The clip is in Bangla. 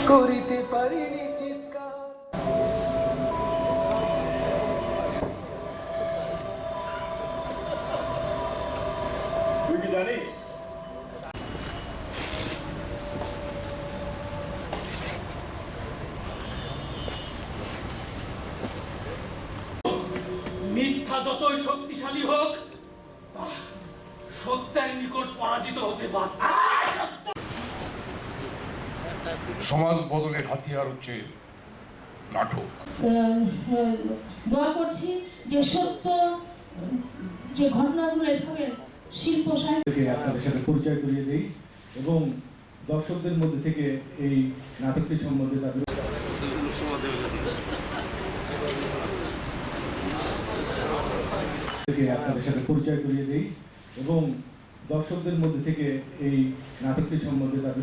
করিতে পারিনি চিৎকার। তুই কি জানিস মিথ্যা যতই শক্তিশালী হোক তা সত্যের নিকট পরাজিত হতে বাধ্য। সমাজ বদলের হাতিয়ার হচ্ছে নাটক। দোয়া করছি যে সত্য যে ঘটনাগুলো এভাবে শিল্প সাহিত্যকে আপনাদের সাথে পরিচয় করিয়ে দেই এবং দর্শকদের মধ্যে থেকে এই নাটকটি সম্বন্ধে তাদের আপনাদের সাথে পরিচয় করিয়ে দেই এবং দর্শকদের মধ্যে থেকে এই নাটকটি সম্বন্ধে তাদের